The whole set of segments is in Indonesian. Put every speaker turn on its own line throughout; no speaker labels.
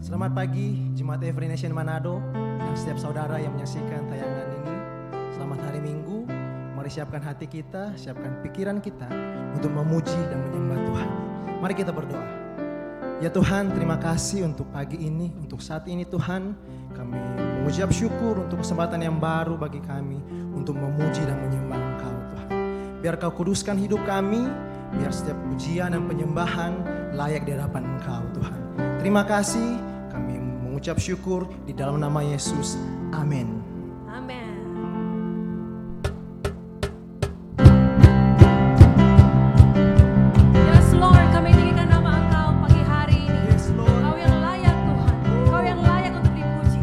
Selamat pagi Jemaat Every Nation Manado dan setiap saudara yang menyaksikan tayangan ini. Selamat hari Minggu. Mari siapkan hati kita, siapkan pikiran kita untuk memuji dan menyembah Tuhan. Mari kita berdoa. Ya Tuhan, terima kasih untuk pagi ini, untuk saat ini Tuhan. Kami mengucap syukur untuk kesempatan yang baru bagi kami untuk memuji dan menyembah Engkau Tuhan. Biar Kau kuduskan hidup kami, biar setiap pujian dan penyembahan layak di hadapan Engkau Tuhan. Terima kasih, kami mengucap syukur di dalam nama Yesus. Amin.
Amin. Yes Lord, kami tinggikan nama Engkau pagi hari ini.
Yes Lord.
Kau yang layak Tuhan, Kau yang layak untuk dipuji.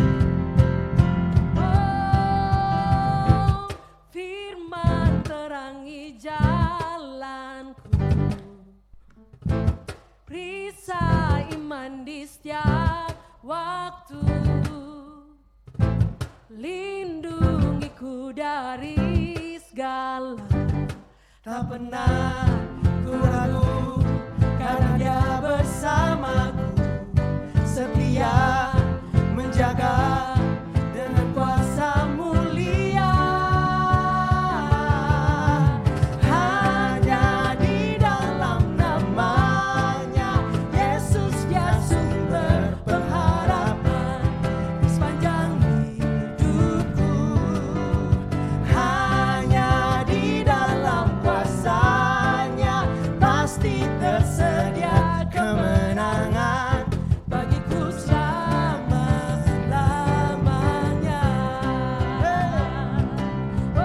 Oh, firman terangi jalanku, perisai iman di setiap waktu, lindungiku dari segala.
Tak pernah ku ragu karena Dia bersamaku, setia menjaga dengan kuasa mulia. Hanya di dalam nama-Nya Yesus Dia sumber pengharapan di sepanjang hidupku. Hanya di dalam kuasa-Nya pasti tersedia kemenangan bagiku selama-lamanya. Oh,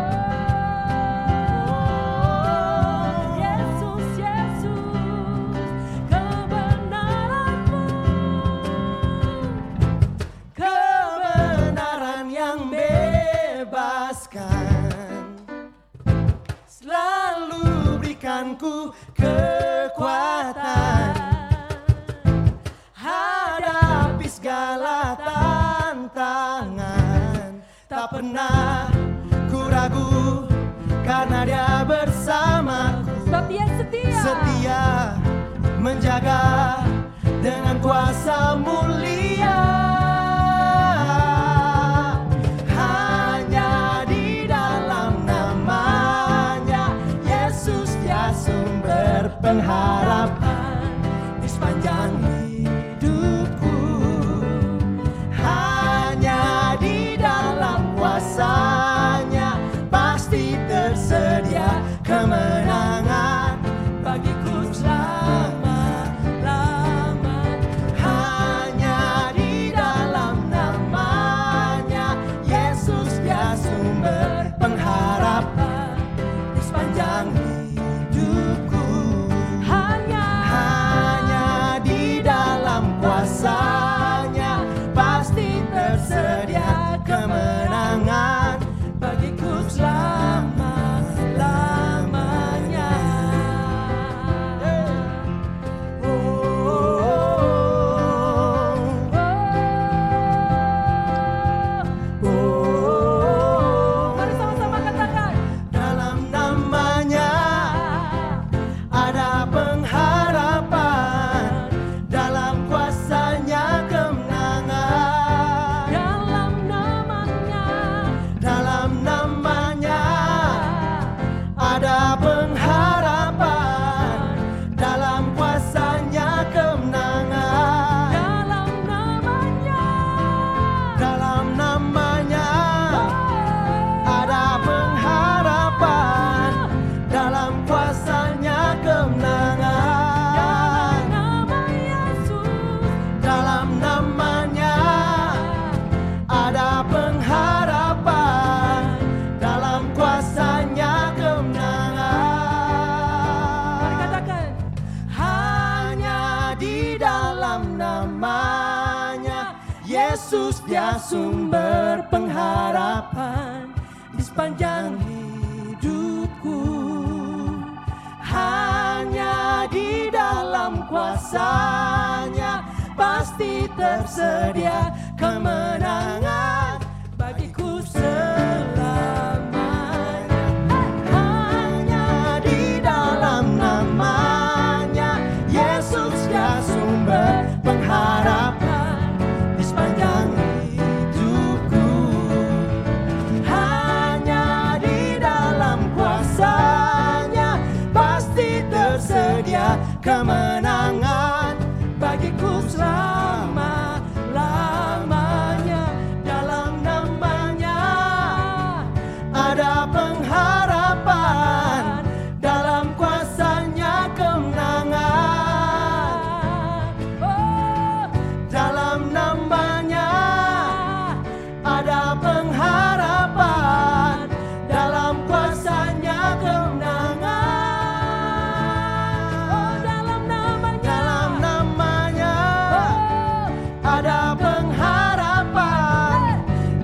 Yesus, Yesus, kebenaran-Mu, kebenaran yang bebaskan, selalu berikanku kekuatan hadapi segala tantangan. Tak pernah ku ragu karena Dia bersamaku,
Sebab Dia setia.
setia menjaga dengan kuasa mulia. Hanya di dalam nama-Nya Yesus Dia sumber pengharapan di sepanjang hidupku. Hanya di dalam kuasa-Nya pasti tersedia kemenangan bagiku selama-lamanya. Hanya di dalam nama-Nya Yesus Dia sumber pengharapan di sepanjang hidupku. Hanya di dalam kuasa-Nya pasti tersedia kemenangan bagiku selama-lamanya.
Mari sama-sama katakan.
Dalam nama-Nya ada pengharapan, dalam kuasa-Nya kemenangan.
Dalam namanya
Dalam nama-Nya ada pengharapan, dalam kuasa-Nya kemenangan.
dalam namanya
Dalam nama-Nya ada pengharapan, dalam kuasa-Nya kemenangan.
nama Yesus
Dalam nama-Nya ada pengharapan, dalam kuasa-Nya kemenangan.
Mari katakan.
Hanya di dalam nama-Nya Yesus Dia sumber pengharapan di sepanjang hidupku. Hanya di dalam kuasa-Nya pasti tersedia kemenangan bagiku selamanya. Hanya di dalam nama-Nya Yesus Dia sumber pengharapan kemenangan bagiku selama-lamanya. Dalam namanya ada pengharapan, dalam kuasanya kemenangan.
Oh,
Dalam namanya ada pengharapan, dalam kuasanya kemenangan.
oh, dalam namanya.
Dalam namanya
Oh,
ada pengharapan,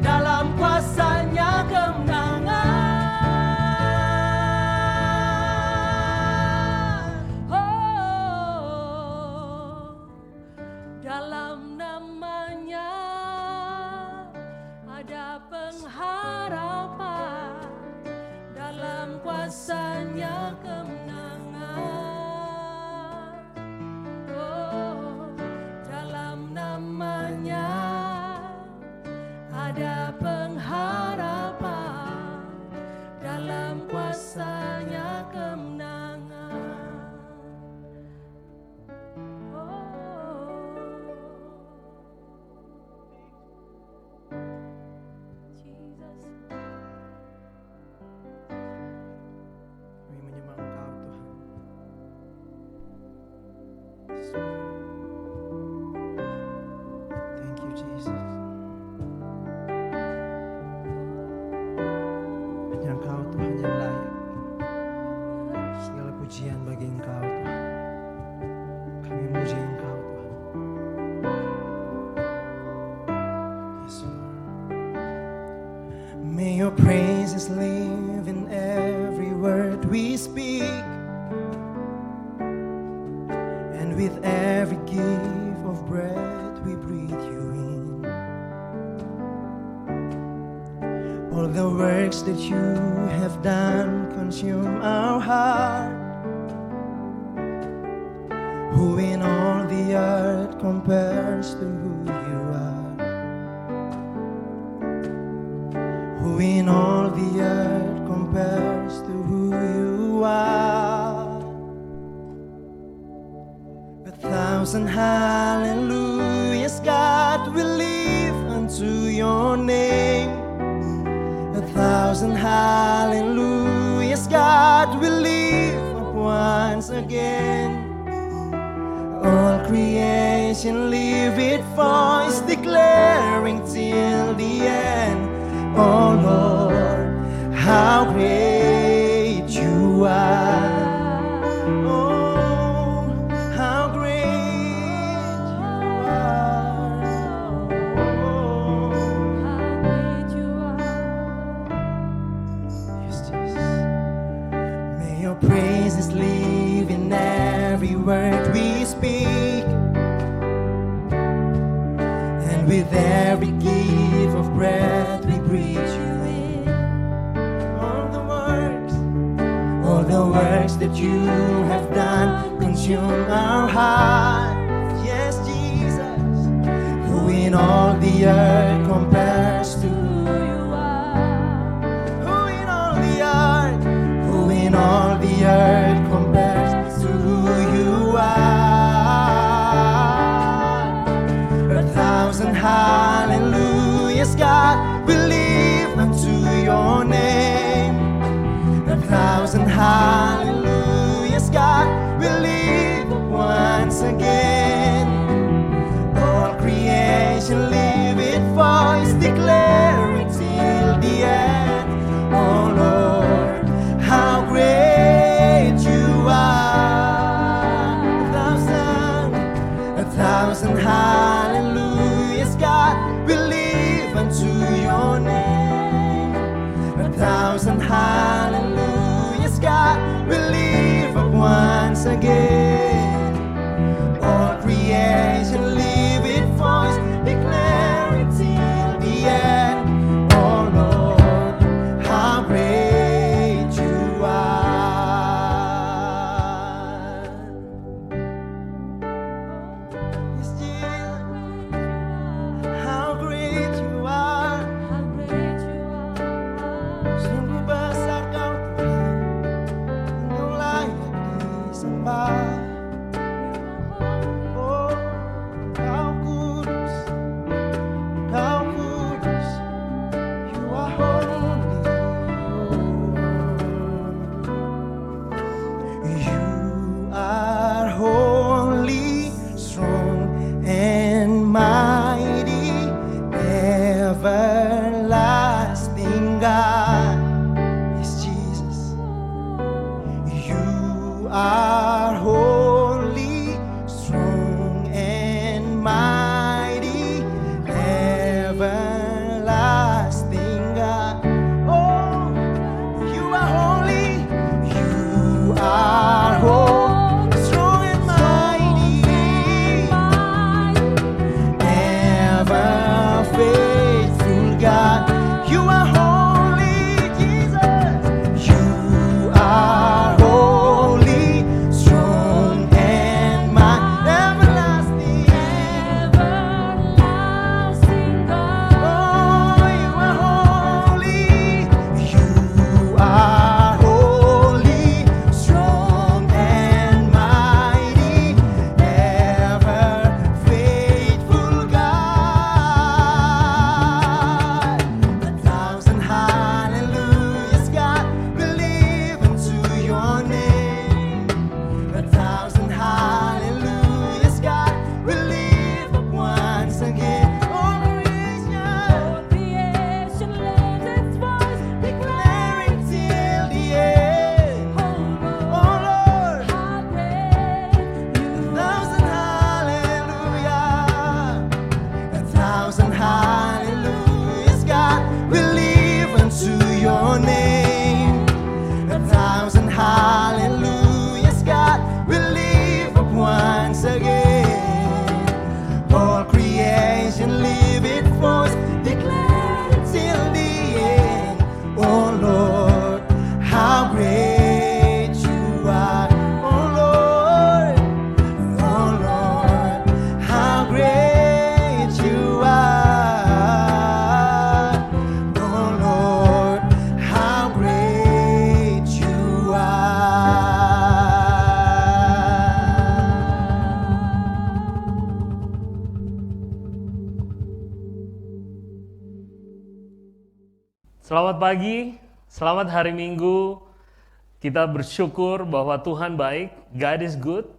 dalam kuasanya kemenangan.
oh, dalam namanya ada pengharapan, dalam kuasanya kemenangan. Oh, dalam namanya ada pengharapan, dalam kuasanya kemenangan. Jesus.
Kami menyembah Engkau Tuhan. Thank you Jesus. Hanya Engkau Tuhan yang layak. Segala pujian bagi Engkau Tuhan. Kami memuji Engkau Tuhan. Yes, Lord. May your praises live in every word we speak, and with every give of breath we breathe you in. All the works that you have done consume our heart. Who in all the earth compares to who you are? Who in all the earth compares to who you are? 1,000 hallelujahs, God, will live unto your name. 1,000 hallelujahs, God, will live up once again. All creation live its voice, declaring till the end. Oh Lord, how great you are. Oh, how great you are. Oh,
How great you are.
yes, Jesus. May your praises live in every word we speak, and with every give of breath we breathe you in. All the works that you have done consume our hearts. Yes, Jesus. Who in all the earth compares to
Who you are.
who in all the earth? Who in all the earth compares to who you are? 1,000 hallelujahs, God, will live unto your name. 1,000 hallelujahs, God, will live once again. All creation live its voice, declaring till the end. Oh Lord, how great you are. 1,000 hallelujahs, God, will live unto your name. 1,000 hallelujahs, God, will live up once again. All creation live its voice, declare. are holy, strong and mighty, everlasting God. Oh, you are holy, you are holy, strong and mighty, ever faithful God. You are holy, Jesus. You are holy, strong and mighty, everlasting. Oh, you are holy. You are holy, strong and mighty, ever faithful God. A thousand hallelujahs, God, will live into your name. A thousand hallelujahs, God, will live up once again. All creation, declaring till the end. Oh Lord, a thousand hallelujahs, God, will live unto your name. A thousand hallelujahs, God, will live up once again. All creation, live it forth, declare it till the end. Oh Lord, how great you are. Oh Lord, how great you are. Oh Lord, how great you
Selamat pagi, selamat hari Minggu. Kita bersyukur bahwa Tuhan baik, God is good.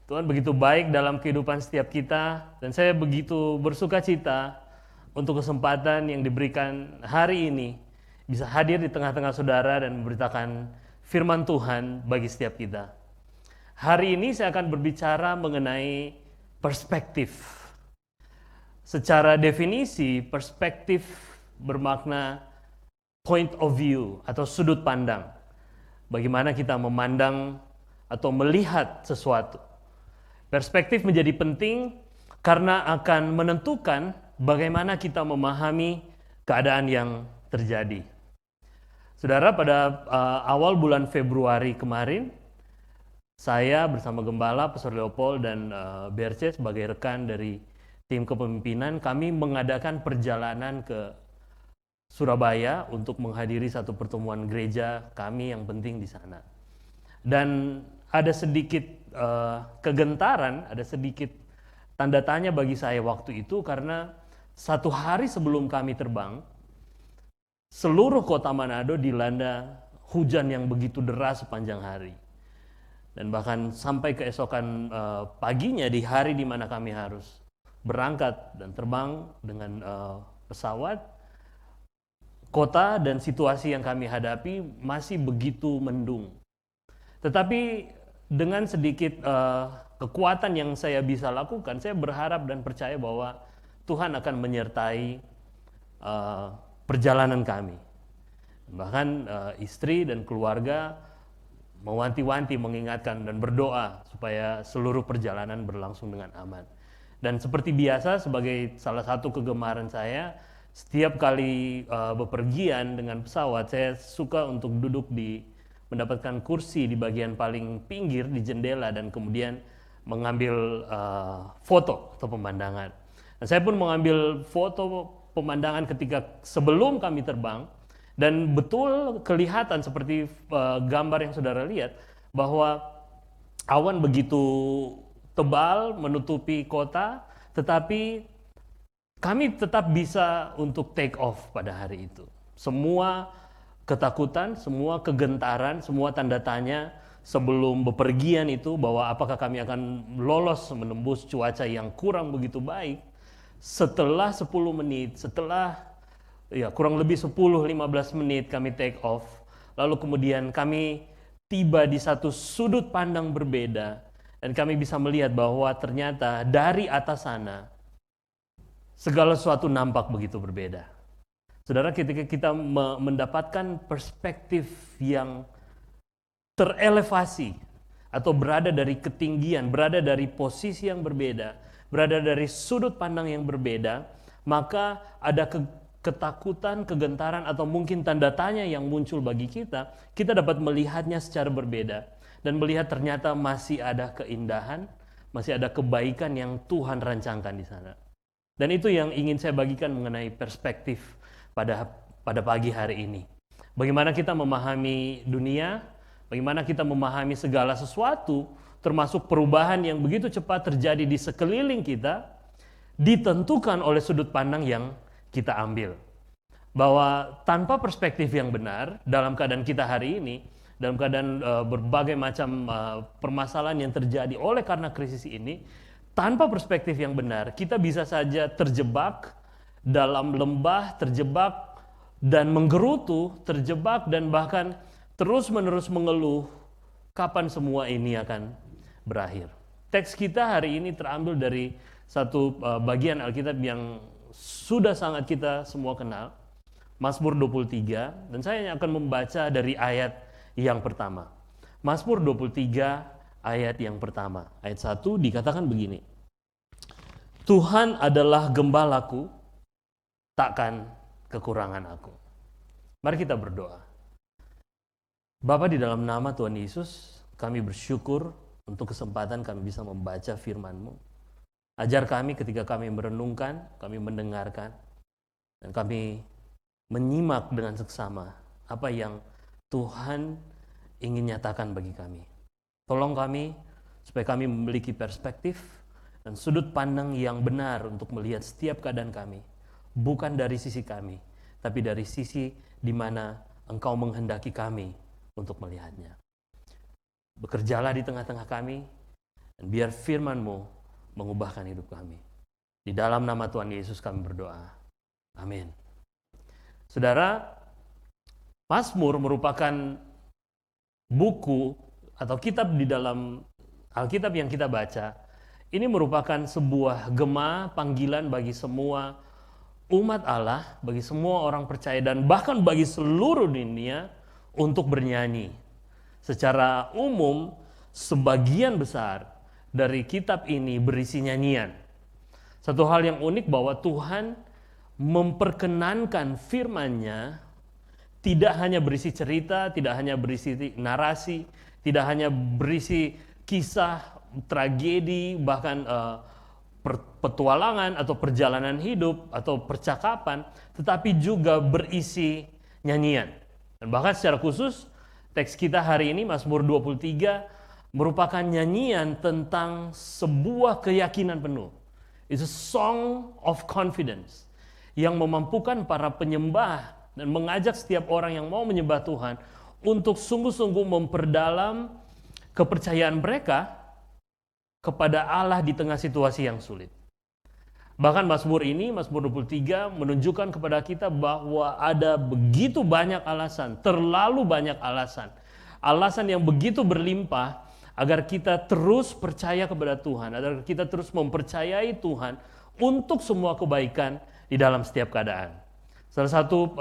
Tuhan begitu baik dalam kehidupan setiap kita. Dan saya begitu bersuka cita untuk kesempatan yang diberikan hari ini bisa hadir di tengah-tengah saudara dan memberitakan firman Tuhan bagi setiap kita. Hari ini saya akan berbicara mengenai perspektif. Secara definisi, perspektif bermakna point of view atau sudut pandang. Bagaimana kita memandang atau melihat sesuatu. Perspektif menjadi penting karena akan menentukan bagaimana kita memahami keadaan yang terjadi. Saudara, pada awal bulan Februari kemarin, saya bersama Gembala, Pastor Leopold, dan BRC sebagai rekan dari tim kepemimpinan, kami mengadakan perjalanan ke Surabaya untuk menghadiri satu pertemuan gereja kami yang penting di sana. Dan ada sedikit kegentaran, ada sedikit tanda tanya bagi saya waktu itu karena satu hari sebelum kami terbang, seluruh kota Manado dilanda hujan yang begitu deras sepanjang hari. Dan bahkan sampai keesokan paginya di hari di mana kami harus berangkat dan terbang dengan pesawat, kota dan situasi yang kami hadapi masih begitu mendung. Tetapi dengan sedikit kekuatan yang saya bisa lakukan, saya berharap dan percaya bahwa Tuhan akan menyertai perjalanan kami. Bahkan istri dan keluarga mewanti-wanti, mengingatkan dan berdoa supaya seluruh perjalanan berlangsung dengan aman. Dan seperti biasa, sebagai salah satu kegemaran saya, setiap kali bepergian dengan pesawat, saya suka untuk duduk mendapatkan kursi di bagian paling pinggir di jendela dan kemudian mengambil foto atau pemandangan. Dan saya pun mengambil foto pemandangan ketika sebelum kami terbang, dan betul kelihatan seperti gambar yang saudara lihat bahwa awan begitu tebal menutupi kota, tetapi kami tetap bisa untuk take off pada hari itu. Semua ketakutan, semua kegentaran, semua tanda tanya sebelum bepergian itu bahwa apakah kami akan lolos menembus cuaca yang kurang begitu baik. Setelah 10 menit, setelah kurang lebih 10-15 menit kami take off, lalu kemudian kami tiba di satu sudut pandang berbeda dan kami bisa melihat bahwa ternyata dari atas sana segala sesuatu nampak begitu berbeda. Saudara, ketika kita mendapatkan perspektif yang terelevasi atau berada dari ketinggian, berada dari posisi yang berbeda, berada dari sudut pandang yang berbeda, maka ada ketakutan, kegentaran, atau mungkin tanda tanya yang muncul bagi kita. Kita dapat melihatnya secara berbeda dan melihat ternyata masih ada keindahan, masih ada kebaikan yang Tuhan rancangkan di sana. Dan itu yang ingin saya bagikan mengenai perspektif pada pagi hari ini. Bagaimana kita memahami dunia, bagaimana kita memahami segala sesuatu, termasuk perubahan yang begitu cepat terjadi di sekeliling kita, ditentukan oleh sudut pandang yang kita ambil. Bahwa tanpa perspektif yang benar, dalam keadaan kita hari ini, dalam keadaan berbagai macam permasalahan yang terjadi oleh karena krisis ini, tanpa perspektif yang benar, kita bisa saja terjebak dalam lembah, terjebak dan menggerutu, terjebak dan bahkan terus-menerus mengeluh kapan semua ini akan berakhir. Teks kita hari ini terambil dari satu bagian Alkitab yang sudah sangat kita semua kenal, Mazmur 23, dan saya akan membaca dari ayat yang pertama. Mazmur 23 ayat yang pertama. Ayat 1 dikatakan begini. Tuhan adalah gembalaku, takkan kekurangan aku. Mari kita berdoa. Bapa, di dalam nama Tuhan Yesus, kami bersyukur untuk kesempatan kami bisa membaca firman-Mu. Ajar kami ketika kami merenungkan, kami mendengarkan, dan kami menyimak dengan seksama apa yang Tuhan ingin nyatakan bagi kami. Tolong kami supaya kami memiliki perspektif dan sudut pandang yang benar untuk melihat setiap keadaan kami. Bukan dari sisi kami, tapi dari sisi di mana Engkau menghendaki kami untuk melihatnya. Bekerjalah di tengah-tengah kami, dan biar firman-Mu mengubahkan hidup kami. Di dalam nama Tuhan Yesus kami berdoa. Amin. Saudara, Mazmur merupakan buku atau kitab di dalam Alkitab yang kita baca. Ini merupakan sebuah gema panggilan bagi semua umat Allah, bagi semua orang percaya dan bahkan bagi seluruh dunia untuk bernyanyi. Secara umum, sebagian besar dari kitab ini berisi nyanyian. Satu hal yang unik bahwa Tuhan memperkenankan firman-Nya tidak hanya berisi cerita, tidak hanya berisi narasi, tidak hanya berisi kisah, tragedi, bahkan petualangan atau perjalanan hidup atau percakapan, tetapi juga berisi nyanyian. Dan bahkan secara khusus, teks kita hari ini, Mazmur 23, merupakan nyanyian tentang sebuah keyakinan penuh. It's a song of confidence yang memampukan para penyembah dan mengajak setiap orang yang mau menyembah Tuhan untuk sungguh-sungguh memperdalam kepercayaan mereka kepada Allah di tengah situasi yang sulit. Bahkan Mazmur ini, Mazmur 23, menunjukkan kepada kita bahwa ada begitu banyak alasan, terlalu banyak alasan. Alasan yang begitu berlimpah agar kita terus percaya kepada Tuhan, agar kita terus mempercayai Tuhan untuk semua kebaikan di dalam setiap keadaan. Salah satu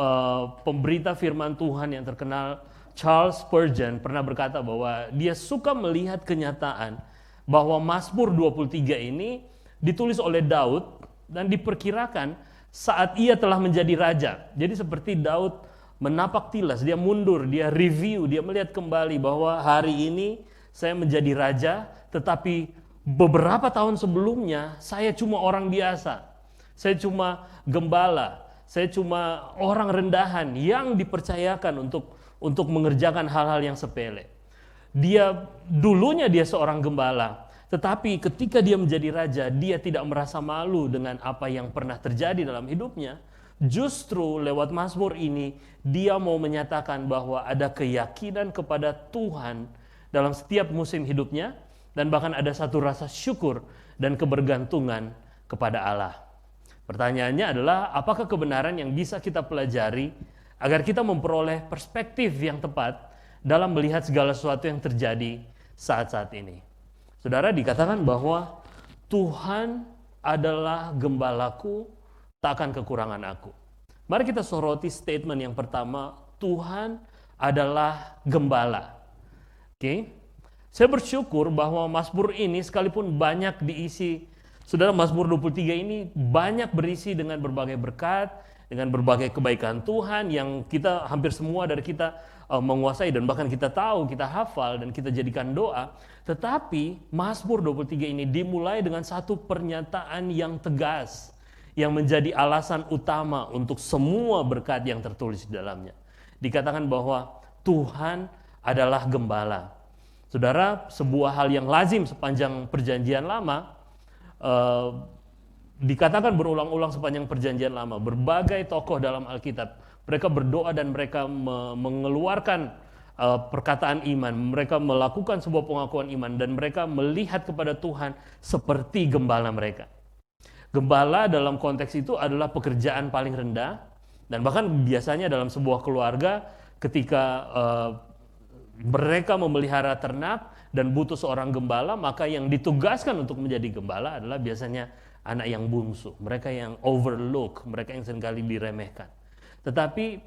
pemberita firman Tuhan yang terkenal, Charles Spurgeon, pernah berkata bahwa dia suka melihat kenyataan bahwa Mazmur 23 ini ditulis oleh Daud dan diperkirakan saat ia telah menjadi raja. Jadi seperti Daud menapak tilas, dia mundur, dia review, dia melihat kembali bahwa hari ini saya menjadi raja, tetapi beberapa tahun sebelumnya saya cuma orang biasa. Saya cuma gembala, saya cuma orang rendahan yang dipercayakan untuk mengerjakan hal-hal yang sepele. Dulunya dia seorang gembala, tetapi ketika dia menjadi raja, dia tidak merasa malu dengan apa yang pernah terjadi dalam hidupnya. Justru lewat Mazmur ini, dia mau menyatakan bahwa ada keyakinan kepada Tuhan dalam setiap musim hidupnya, dan bahkan ada satu rasa syukur dan kebergantungan kepada Allah. Pertanyaannya adalah, apakah kebenaran yang bisa kita pelajari agar kita memperoleh perspektif yang tepat dalam melihat segala sesuatu yang terjadi saat-saat ini. Saudara, dikatakan bahwa Tuhan adalah gembalaku, tak akan kekurangan aku. Mari kita soroti statement yang pertama, Tuhan adalah gembala. Oke? Saya bersyukur bahwa Mazmur ini sekalipun banyak diisi, saudara, Mazmur 23 ini banyak berisi dengan berbagai berkat, dengan berbagai kebaikan Tuhan yang kita hampir semua dari kita menguasai dan bahkan kita tahu, kita hafal dan kita jadikan doa. Tetapi Mazmur 23 ini dimulai dengan satu pernyataan yang tegas yang menjadi alasan utama untuk semua berkat yang tertulis di dalamnya. Dikatakan bahwa Tuhan adalah gembala. Saudara, sebuah hal yang lazim sepanjang perjanjian lama, dikatakan berulang-ulang sepanjang perjanjian lama, berbagai tokoh dalam Alkitab, mereka berdoa dan mereka mengeluarkan perkataan iman, mereka melakukan sebuah pengakuan iman dan mereka melihat kepada Tuhan seperti gembala mereka. Gembala dalam konteks itu adalah pekerjaan paling rendah dan bahkan biasanya dalam sebuah keluarga ketika mereka memelihara ternak dan butuh seorang gembala, maka yang ditugaskan untuk menjadi gembala adalah biasanya anak yang bungsu, mereka yang overlook, mereka yang seringkali diremehkan. Tetapi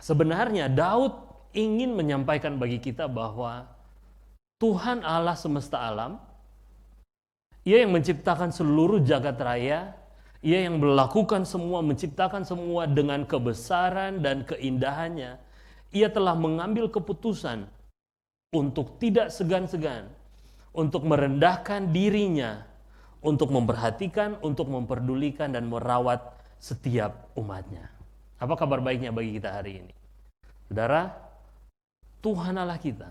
sebenarnya Daud ingin menyampaikan bagi kita bahwa Tuhan Allah semesta alam, Ia yang menciptakan seluruh jagat raya, Ia yang melakukan semua, menciptakan semua dengan kebesaran dan keindahannya. Ia telah mengambil keputusan untuk tidak segan-segan, untuk merendahkan dirinya, untuk memperhatikan, untuk memperdulikan dan merawat setiap umatnya. Apa kabar baiknya bagi kita hari ini? Saudara, Tuhan Allah kita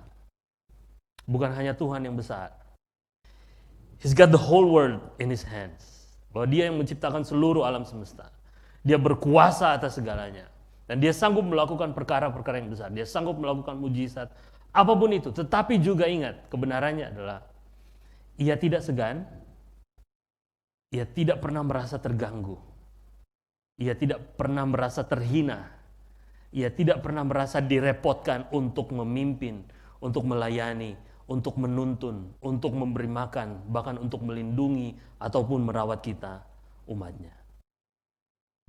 bukan hanya Tuhan yang besar. He's got the whole world in His hands. Bahwa Dia yang menciptakan seluruh alam semesta. Dia berkuasa atas segalanya. Dan Dia sanggup melakukan perkara-perkara yang besar. Dia sanggup melakukan mujizat, apapun itu. Tetapi juga ingat, kebenarannya adalah Ia tidak segan, Ia tidak pernah merasa terganggu. Ia tidak pernah merasa terhina. Ia tidak pernah merasa direpotkan untuk memimpin, untuk melayani, untuk menuntun, untuk memberi makan, bahkan untuk melindungi ataupun merawat kita, umatnya.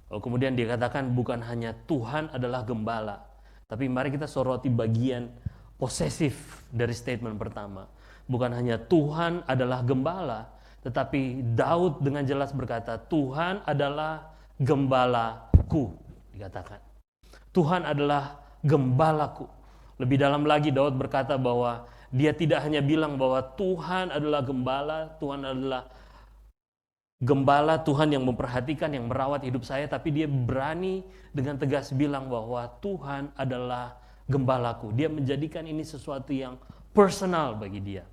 Kemudian dikatakan bukan hanya Tuhan adalah gembala, tapi mari kita soroti bagian posesif dari statement pertama. Bukan hanya Tuhan adalah gembala, tetapi Daud dengan jelas berkata, Tuhan adalah gembalaku, dikatakan. Tuhan adalah gembalaku. Lebih dalam lagi Daud berkata bahwa dia tidak hanya bilang bahwa Tuhan adalah gembala, Tuhan adalah gembala, Tuhan yang memperhatikan, yang merawat hidup saya, tapi dia berani dengan tegas bilang bahwa Tuhan adalah gembalaku. Dia menjadikan ini sesuatu yang personal bagi dia.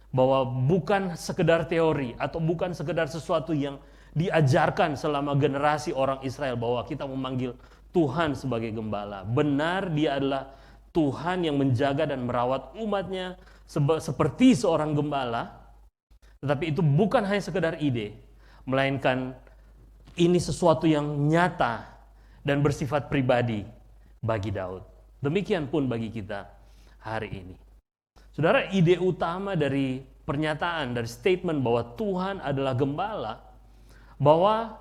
Bahwa bukan sekedar teori atau bukan sekedar sesuatu yang diajarkan selama generasi orang Israel bahwa kita memanggil Tuhan sebagai gembala. Benar, Dia adalah Tuhan yang menjaga dan merawat umatnya seperti seorang gembala. Tetapi itu bukan hanya sekedar ide, melainkan ini sesuatu yang nyata dan bersifat pribadi bagi Daud. Demikian pun bagi kita hari ini. Saudara, ide utama dari pernyataan, dari statement bahwa Tuhan adalah gembala, bahwa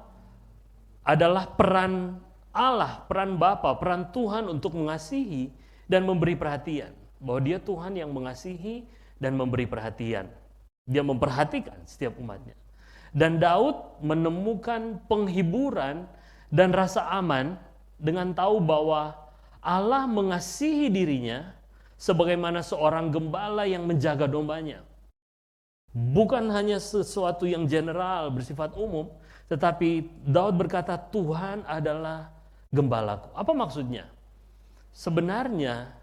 adalah peran Allah, peran Bapa, peran Tuhan untuk mengasihi dan memberi perhatian. Bahwa Dia Tuhan yang mengasihi dan memberi perhatian. Dia memperhatikan setiap umatnya. Dan Daud menemukan penghiburan dan rasa aman dengan tahu bahwa Allah mengasihi dirinya sebagaimana seorang gembala yang menjaga dombanya. Bukan hanya sesuatu yang general, bersifat umum, tetapi Daud berkata, Tuhan adalah gembalaku. Apa maksudnya? Sebenarnya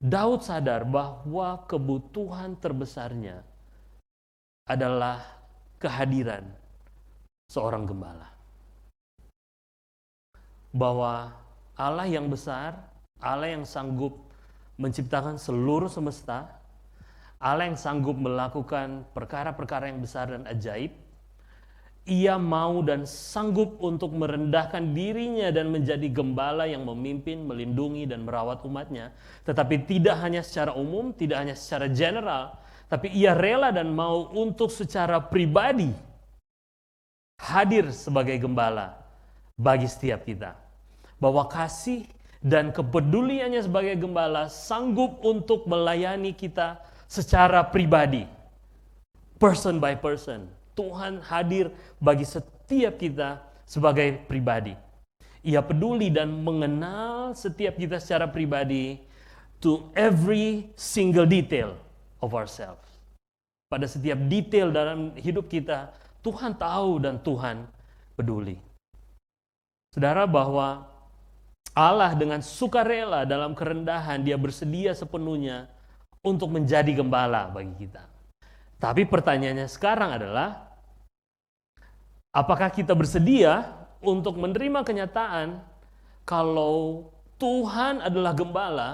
Daud sadar bahwa kebutuhan terbesarnya adalah kehadiran seorang gembala. Bahwa Allah yang besar, Allah yang sanggup menciptakan seluruh semesta, Allah yang sanggup melakukan perkara-perkara yang besar dan ajaib, ia mau dan sanggup untuk merendahkan dirinya dan menjadi gembala yang memimpin, melindungi, dan merawat umatnya. Tetapi tidak hanya secara umum, tidak hanya secara general, tapi ia rela dan mau untuk secara pribadi hadir sebagai gembala bagi setiap kita. Bahwa kasih dan kepeduliannya sebagai gembala sanggup untuk melayani kita secara pribadi, person by person. Tuhan hadir bagi setiap kita sebagai pribadi. Ia peduli dan mengenal setiap kita secara pribadi to every single detail of ourselves. Pada setiap detail dalam hidup kita, Tuhan tahu dan Tuhan peduli. Saudara, bahwa Allah dengan sukarela dalam kerendahan, Dia bersedia sepenuhnya untuk menjadi gembala bagi kita. Tapi pertanyaannya sekarang adalah, apakah kita bersedia untuk menerima kenyataan kalau Tuhan adalah gembala,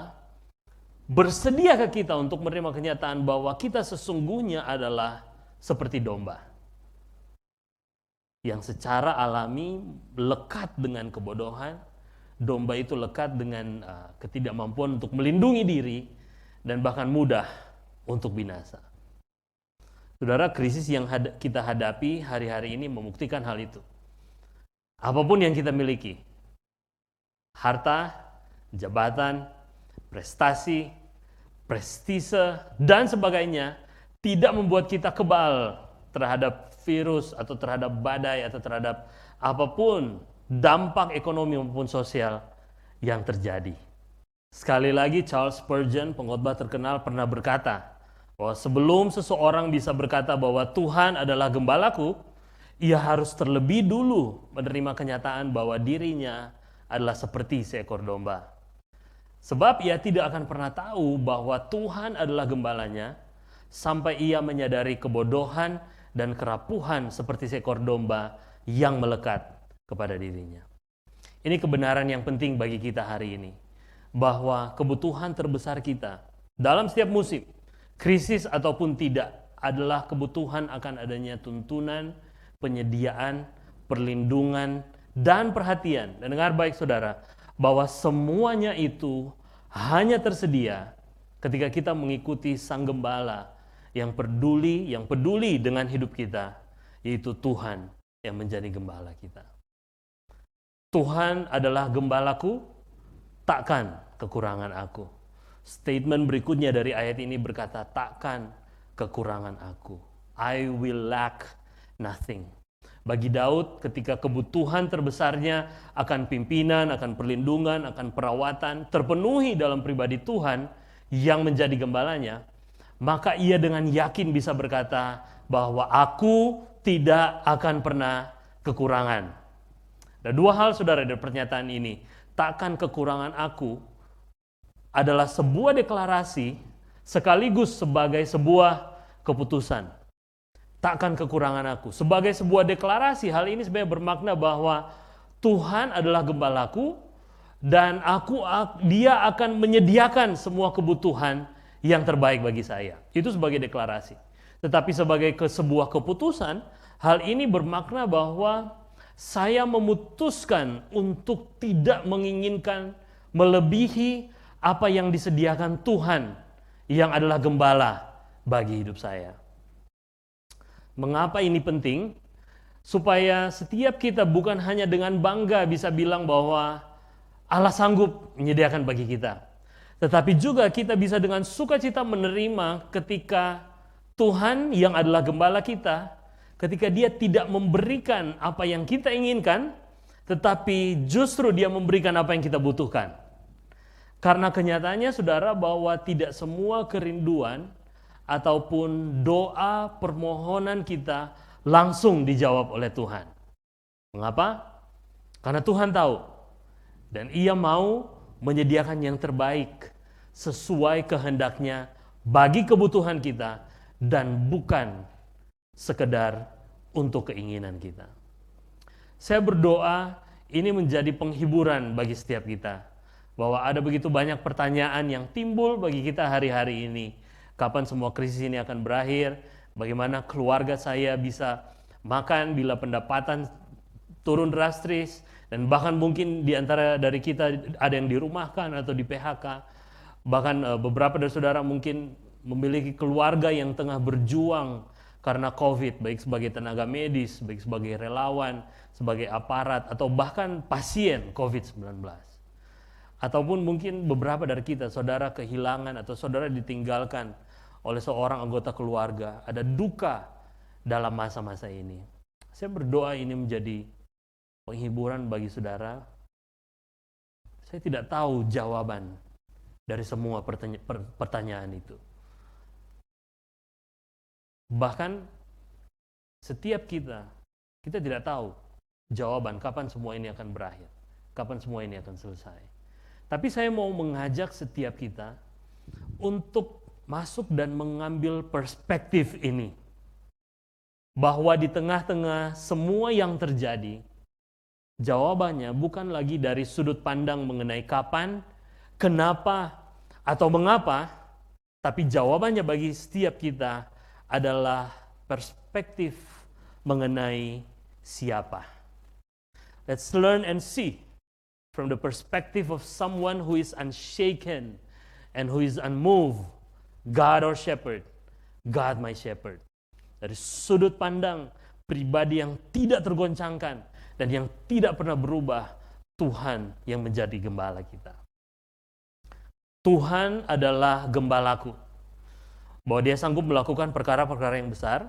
bersediakah kita untuk menerima kenyataan bahwa kita sesungguhnya adalah seperti domba yang secara alami lekat dengan kebodohan. Domba itu lekat dengan ketidakmampuan untuk melindungi diri dan bahkan mudah untuk binasa. Saudara, krisis yang kita hadapi hari-hari ini membuktikan hal itu. Apapun yang kita miliki, harta, jabatan, prestasi, prestise, dan sebagainya, tidak membuat kita kebal terhadap virus atau terhadap badai atau terhadap apapun dampak ekonomi maupun sosial yang terjadi. Sekali lagi, Charles Spurgeon, pengkhotbah terkenal, pernah berkata bahwa sebelum seseorang bisa berkata bahwa Tuhan adalah gembalaku, ia harus terlebih dulu menerima kenyataan bahwa dirinya adalah seperti seekor domba. Sebab ia tidak akan pernah tahu bahwa Tuhan adalah gembalanya sampai ia menyadari kebodohan dan kerapuhan seperti seekor domba yang melekat kepada dirinya. Ini kebenaran yang penting bagi kita hari ini, bahwa kebutuhan terbesar kita dalam setiap musim, krisis ataupun tidak, adalah kebutuhan akan adanya tuntunan, penyediaan, perlindungan, dan perhatian. Dan dengar baik saudara, bahwa semuanya itu hanya tersedia ketika kita mengikuti Sang Gembala yang peduli dengan hidup kita, yaitu Tuhan yang menjadi gembala kita. Tuhan adalah gembalaku, takkan kekurangan aku. Statement berikutnya dari ayat ini berkata, takkan kekurangan aku. I will lack nothing. Bagi Daud, ketika kebutuhan terbesarnya akan pimpinan, akan perlindungan, akan perawatan terpenuhi dalam pribadi Tuhan yang menjadi gembalanya, maka ia dengan yakin bisa berkata bahwa aku tidak akan pernah kekurangan. Ada dua hal saudara dari pernyataan ini. Takkan kekurangan aku adalah sebuah deklarasi sekaligus sebagai sebuah keputusan. Takkan kekurangan aku. Sebagai sebuah deklarasi, hal ini sebenarnya bermakna bahwa Tuhan adalah gembalaku dan Dia akan menyediakan semua kebutuhan yang terbaik bagi saya. Itu sebagai deklarasi. Tetapi sebagai sebuah keputusan, hal ini bermakna bahwa saya memutuskan untuk tidak menginginkan melebihi apa yang disediakan Tuhan yang adalah gembala bagi hidup saya. Mengapa ini penting? Supaya setiap kita bukan hanya dengan bangga bisa bilang bahwa Allah sanggup menyediakan bagi kita, tetapi juga kita bisa dengan sukacita menerima ketika Tuhan yang adalah gembala kita, ketika Dia tidak memberikan apa yang kita inginkan, tetapi justru Dia memberikan apa yang kita butuhkan. Karena kenyataannya saudara, bahwa tidak semua kerinduan ataupun doa permohonan kita langsung dijawab oleh Tuhan. Mengapa? Karena Tuhan tahu dan Ia mau menyediakan yang terbaik sesuai kehendaknya bagi kebutuhan kita dan bukan sekedar untuk keinginan kita. Saya berdoa ini menjadi penghiburan bagi setiap kita, bahwa ada begitu banyak pertanyaan yang timbul bagi kita hari-hari ini. Kapan semua krisis ini akan berakhir? Bagaimana keluarga saya bisa makan bila pendapatan turun drastis, dan bahkan mungkin di antara dari kita ada yang dirumahkan atau di PHK. Bahkan beberapa dari saudara mungkin memiliki keluarga yang tengah berjuang karena COVID, baik sebagai tenaga medis, baik sebagai relawan, sebagai aparat, atau bahkan pasien COVID-19. Ataupun mungkin beberapa dari kita, saudara kehilangan atau saudara ditinggalkan oleh seorang anggota keluarga, ada duka dalam masa-masa ini. Saya berdoa ini menjadi penghiburan bagi saudara. Saya tidak tahu jawaban dari semua pertanyaan itu. Bahkan setiap kita tidak tahu jawaban kapan semua ini akan berakhir, kapan semua ini akan selesai. Tapi saya mau mengajak setiap kita untuk masuk dan mengambil perspektif ini. Bahwa di tengah-tengah semua yang terjadi, jawabannya bukan lagi dari sudut pandang mengenai kapan, kenapa, atau mengapa, tapi jawabannya bagi setiap kita adalah perspektif mengenai siapa. Let's learn and see from the perspective of someone who is unshaken and who is unmoved. God our shepherd, God my shepherd. Dari sudut pandang pribadi yang tidak tergoncangkan dan yang tidak pernah berubah, Tuhan yang menjadi gembala kita. Tuhan adalah gembalaku. Bahwa dia sanggup melakukan perkara-perkara yang besar,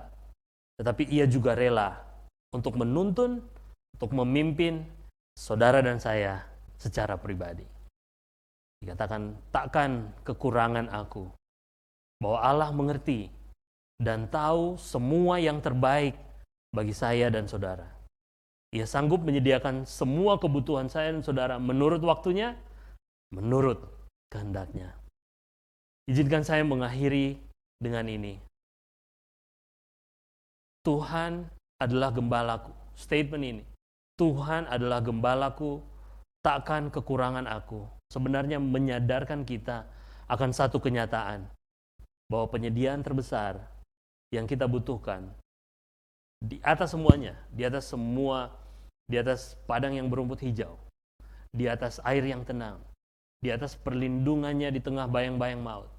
tetapi ia juga rela untuk menuntun, untuk memimpin saudara dan saya secara pribadi. Dikatakan, takkan kekurangan aku. Bahwa Allah mengerti dan tahu semua yang terbaik bagi saya dan saudara. Ia sanggup menyediakan semua kebutuhan saya dan saudara menurut waktunya, menurut kehendaknya. Izinkan saya mengakhiri dengan ini. Tuhan adalah gembalaku. Statement ini. Tuhan adalah gembalaku, takkan kekurangan aku. Sebenarnya menyadarkan kita akan satu kenyataan. Bahwa penyediaan terbesar yang kita butuhkan di atas semuanya, di atas padang yang berumput hijau, di atas air yang tenang, di atas perlindungannya di tengah bayang-bayang maut.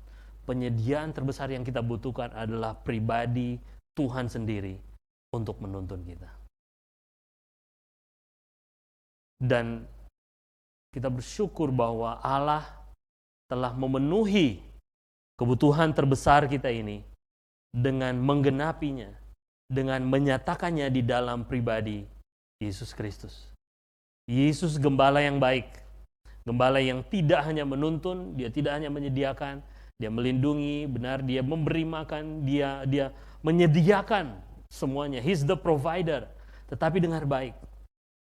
Penyediaan terbesar yang kita butuhkan adalah pribadi Tuhan sendiri untuk menuntun kita. Dan kita bersyukur bahwa Allah telah memenuhi kebutuhan terbesar kita ini dengan menggenapinya, dengan menyatakannya di dalam pribadi Yesus Kristus. Yesus gembala yang baik, gembala yang tidak hanya menuntun, dia tidak hanya menyediakan, dia melindungi, benar, dia memberi makan, dia menyediakan semuanya. He's the provider, tetapi dengar baik.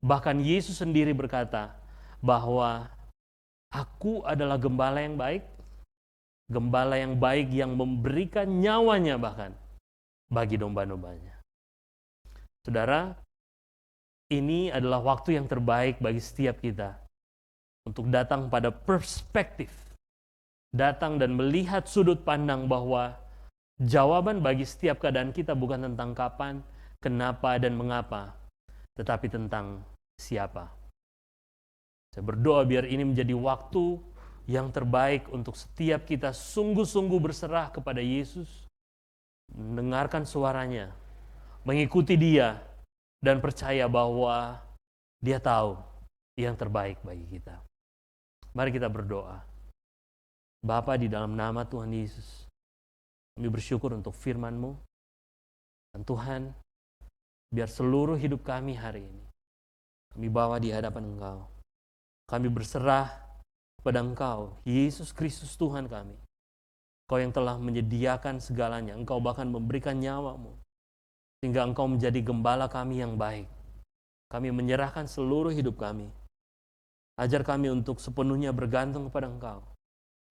Bahkan Yesus sendiri berkata bahwa aku adalah gembala yang baik, gembala yang baik yang memberikan nyawanya bahkan bagi domba-dombanya. Saudara, ini adalah waktu yang terbaik bagi setiap kita untuk datang pada perspektif, datang dan melihat sudut pandang bahwa jawaban bagi setiap keadaan kita bukan tentang kapan, kenapa, dan mengapa, tetapi tentang siapa. Saya berdoa biar ini menjadi waktu yang terbaik untuk setiap kita sungguh-sungguh berserah kepada Yesus, mendengarkan suaranya, mengikuti dia, dan percaya bahwa dia tahu yang terbaik bagi kita. Mari kita berdoa. Bapa, di dalam nama Tuhan Yesus, kami bersyukur untuk firman-Mu. Dan Tuhan, biar seluruh hidup kami hari ini, kami bawa di hadapan Engkau. Kami berserah kepada Engkau, Yesus Kristus Tuhan kami. Engkau yang telah menyediakan segalanya. Engkau bahkan memberikan nyawa-Mu. Sehingga Engkau menjadi gembala kami yang baik. Kami menyerahkan seluruh hidup kami. Ajar kami untuk sepenuhnya bergantung kepada Engkau.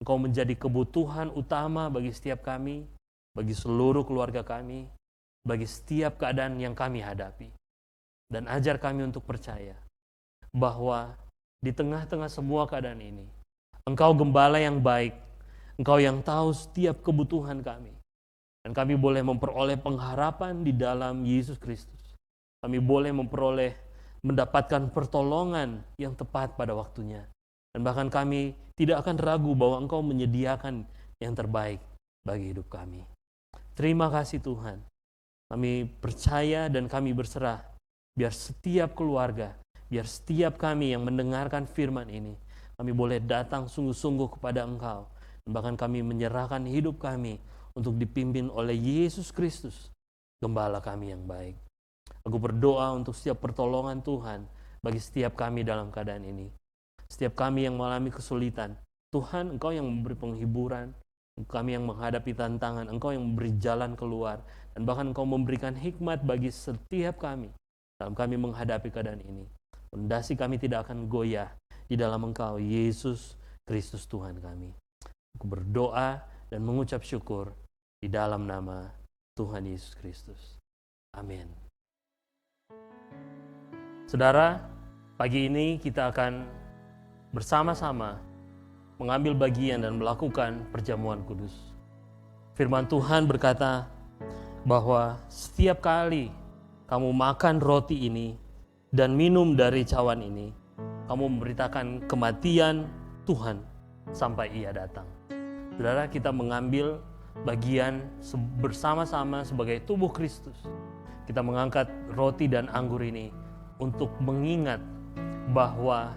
Engkau menjadi kebutuhan utama bagi setiap kami, bagi seluruh keluarga kami, bagi setiap keadaan yang kami hadapi. Dan ajar kami untuk percaya bahwa di tengah-tengah semua keadaan ini, Engkau gembala yang baik, Engkau yang tahu setiap kebutuhan kami. Dan kami boleh memperoleh pengharapan di dalam Yesus Kristus. kami boleh mendapatkan pertolongan yang tepat pada waktunya. Dan bahkan kami tidak akan ragu bahwa Engkau menyediakan yang terbaik bagi hidup kami. Terima kasih Tuhan. Kami percaya dan kami berserah. Biar setiap keluarga, biar setiap kami yang mendengarkan firman ini, kami boleh datang sungguh-sungguh kepada Engkau. Dan bahkan kami menyerahkan hidup kami untuk dipimpin oleh Yesus Kristus, Gembala kami yang baik. Aku berdoa untuk setiap pertolongan Tuhan bagi setiap kami dalam keadaan ini. Setiap kami yang mengalami kesulitan, Tuhan Engkau yang memberi penghiburan, kami yang menghadapi tantangan, Engkau yang memberi jalan keluar, dan bahkan Engkau memberikan hikmat bagi setiap kami dalam kami menghadapi keadaan ini. Fondasi kami tidak akan goyah di dalam Engkau, Yesus Kristus Tuhan kami. Aku berdoa dan mengucap syukur di dalam nama Tuhan Yesus Kristus. Amin. Saudara, pagi ini kita akan bersama-sama mengambil bagian dan melakukan perjamuan kudus. Firman Tuhan berkata bahwa setiap kali kamu makan roti ini dan minum dari cawan ini, kamu memberitakan kematian Tuhan sampai Ia datang. Saudara, kita mengambil bagian bersama-sama sebagai tubuh Kristus. Kita mengangkat roti dan anggur ini untuk mengingat bahwa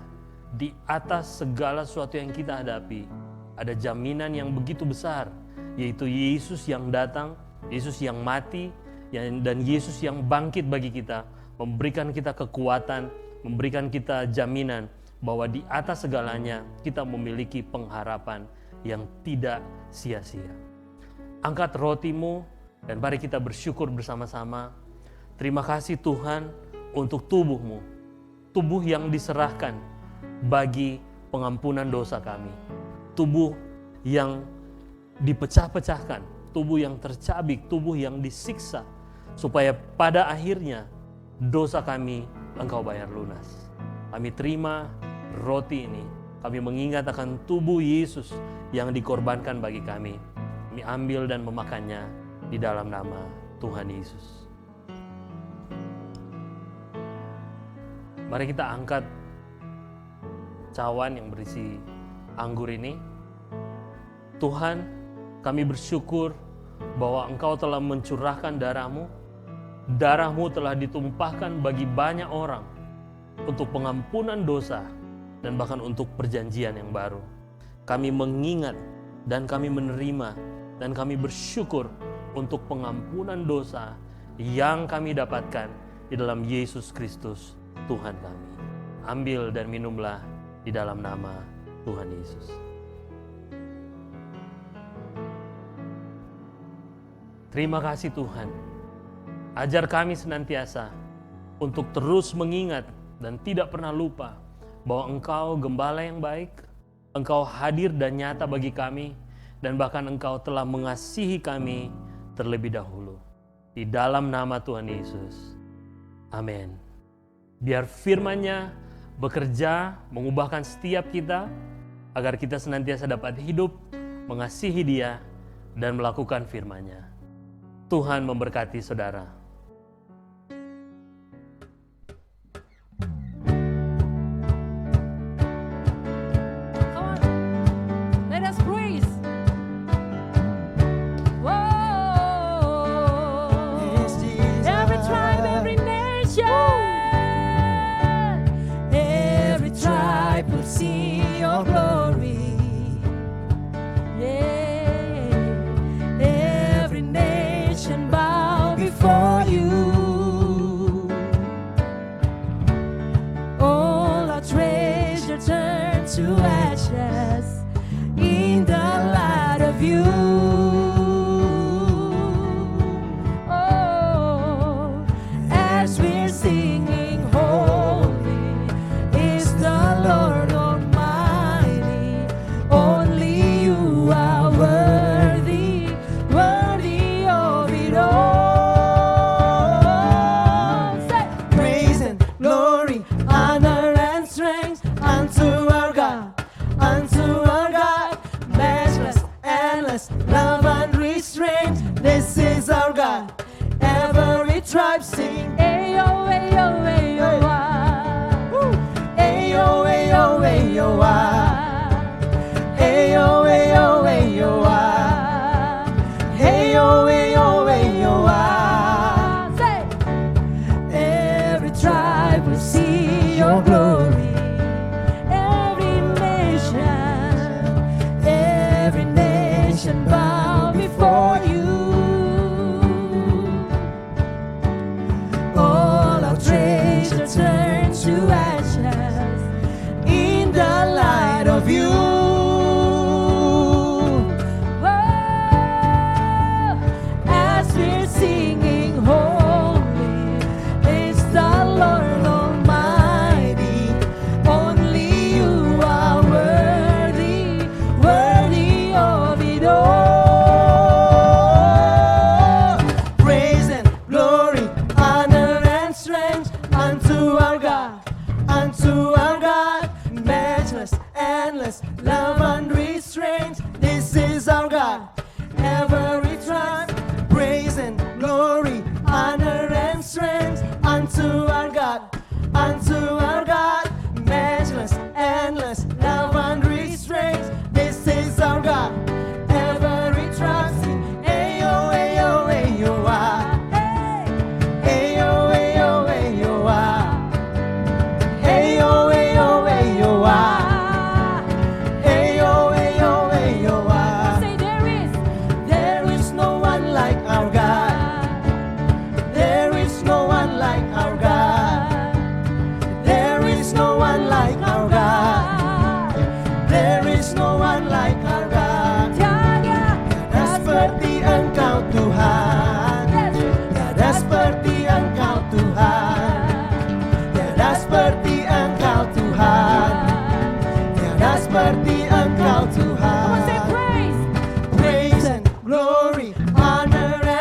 di atas segala sesuatu yang kita hadapi, ada jaminan yang begitu besar, yaitu Yesus yang datang, Yesus yang mati, dan Yesus yang bangkit bagi kita, memberikan kita kekuatan, memberikan kita jaminan bahwa di atas segalanya kita memiliki pengharapan yang tidak sia-sia. Angkat rotimu dan mari kita bersyukur bersama-sama. Terima kasih Tuhan untuk tubuhmu, tubuh yang diserahkan bagi pengampunan dosa kami, tubuh yang dipecah-pecahkan, tubuh yang tercabik, tubuh yang disiksa, supaya pada akhirnya dosa kami Engkau bayar lunas. Kami terima roti ini, kami mengingat akan tubuh Yesus yang dikorbankan bagi kami. Kami ambil dan memakannya di dalam nama Tuhan Yesus. Mari kita angkat cawan yang berisi anggur ini. Tuhan, kami bersyukur bahwa Engkau telah mencurahkan darah-Mu. Darah-Mu telah ditumpahkan bagi banyak orang untuk pengampunan dosa dan bahkan untuk perjanjian yang baru. Kami mengingat dan kami menerima dan kami bersyukur untuk pengampunan dosa yang kami dapatkan di dalam Yesus Kristus Tuhan kami. Ambil dan minumlah di dalam nama Tuhan Yesus. Terima kasih Tuhan. Ajar kami senantiasa untuk terus mengingat dan tidak pernah lupa bahwa Engkau Gembala yang baik, Engkau hadir dan nyata bagi kami, dan bahkan Engkau telah mengasihi kami terlebih dahulu. Di dalam nama Tuhan Yesus. Amin. Biar firman-Nya bekerja, mengubahkan setiap kita, agar kita senantiasa dapat hidup, mengasihi Dia, dan melakukan firman-Nya. Tuhan memberkati saudara.
Come on, let us praise. Whoa.
Yes, Jesus.
Every tribe, every nation, every tribe will see your glory. Yeah, every nation bow before you. All our treasure turn to ashes in the light of you. Oh, as we're singing, holy is the Lord Almighty. Only you are worthy, worthy of it all. Say,
Praise and glory,
honor and strength unto our God, matchless, endless, love and restraint. This is our God. Every tribe sing, Ayo,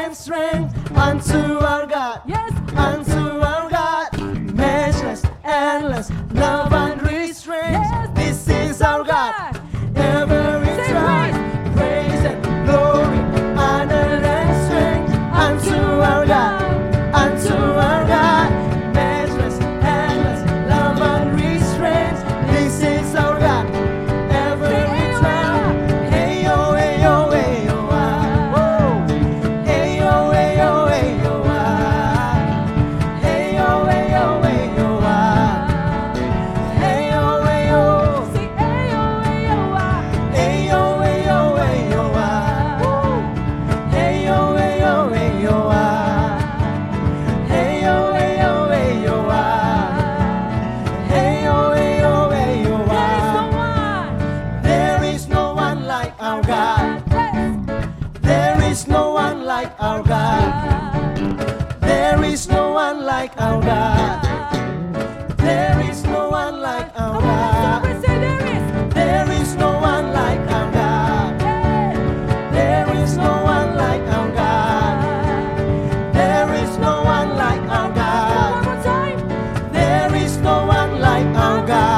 and strength unto our God.
Yes.
Unto our God, measureless, endless, love and restraint.
Yes.
This is our God. Every
Say
time, praise and glory, honor and strength unto our God. Unto our God, measureless, endless, love and restraint. This is our God. Every time, hey yo, hey yo, hey yo, ah. Hey yo, hey yo, hey yo, ah. Hey yo, hey yo, hey yo, ah. Hey yo, hey yo.
Sing ayo, ayo, ah.
Hey yo, hey yo, hey yo, ah. Hey yo, hey yo, hey yo, ah. Hey yo, hey yo, hey yo, ah. Hey yo, hey yo, hey yo, ah. There is no one like our God. There is no one like our God. There is no one like our God. There is no one like our God. There is no one like our God. There is no one like our God. There is no one like our God. There is no one like our God.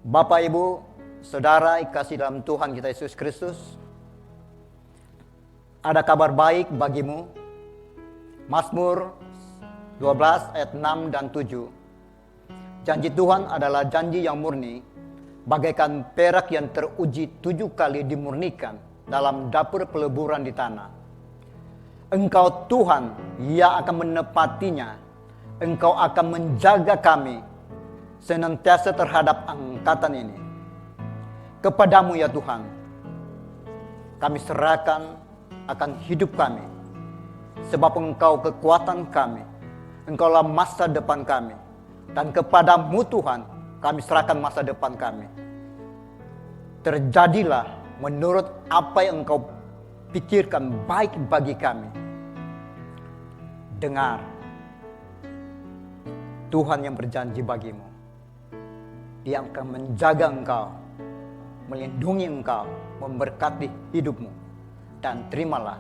Bapak, Ibu, Saudara kasih dalam Tuhan kita Yesus Kristus, ada kabar baik bagimu. Mazmur 12 ayat 6 dan 7. Janji Tuhan adalah janji yang murni, bagaikan perak yang teruji 7 kali dimurnikan dalam dapur peleburan di tanah. Engkau Tuhan yang akan menepatinya. Engkau akan menjaga kami senantiasa terhadap angkatan ini. Kepadamu ya Tuhan, kami serahkan akan hidup kami, sebab Engkau kekuatan kami, Engkaulah masa depan kami, dan kepadamu Tuhan kami serahkan masa depan kami. Terjadilah menurut apa yang Engkau pikirkan baik bagi kami. Dengar, Tuhan yang berjanji bagimu, Dia akan menjaga engkau, melindungi engkau, memberkati hidupmu. Dan terimalah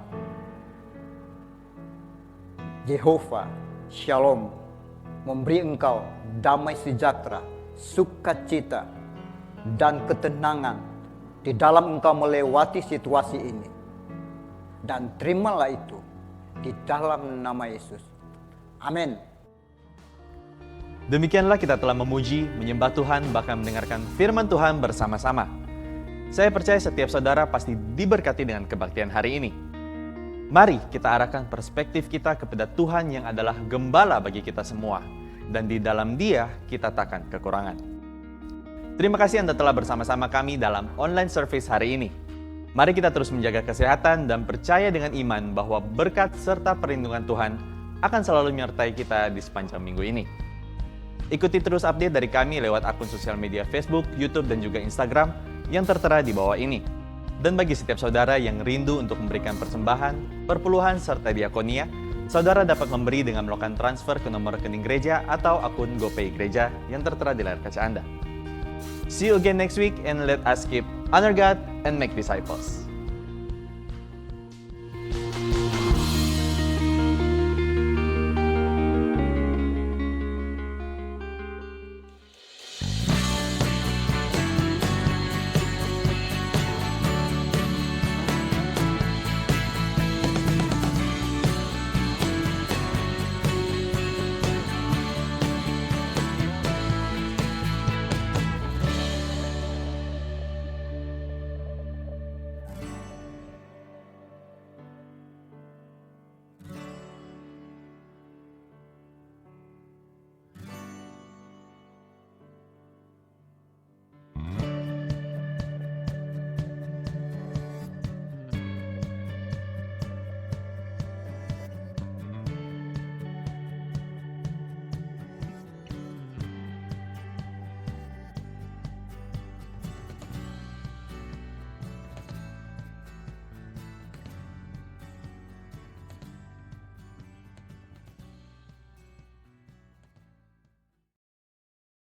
Yehova Shalom memberi engkau damai sejahtera, sukacita, dan ketenangan di dalam engkau melewati situasi ini. Dan terimalah itu di dalam nama Yesus. Amin.
Demikianlah kita telah memuji, menyembah Tuhan, bahkan mendengarkan firman Tuhan bersama-sama. Saya percaya setiap saudara pasti diberkati dengan kebaktian hari ini. Mari kita arahkan perspektif kita kepada Tuhan yang adalah gembala bagi kita semua. Dan di dalam Dia kita takkan kekurangan. Terima kasih Anda telah bersama-sama kami dalam online service hari ini. Mari kita terus menjaga kesehatan dan percaya dengan iman bahwa berkat serta perlindungan Tuhan akan selalu menyertai kita di sepanjang minggu ini. Ikuti terus update dari kami lewat akun sosial media Facebook, YouTube, dan juga Instagram yang tertera di bawah ini. Dan bagi setiap saudara yang rindu untuk memberikan persembahan, perpuluhan, serta diakonia, saudara dapat memberi dengan melakukan transfer ke nomor rekening gereja atau akun GoPay gereja yang tertera di layar kaca Anda. See you again next week and let us keep honor God and make disciples.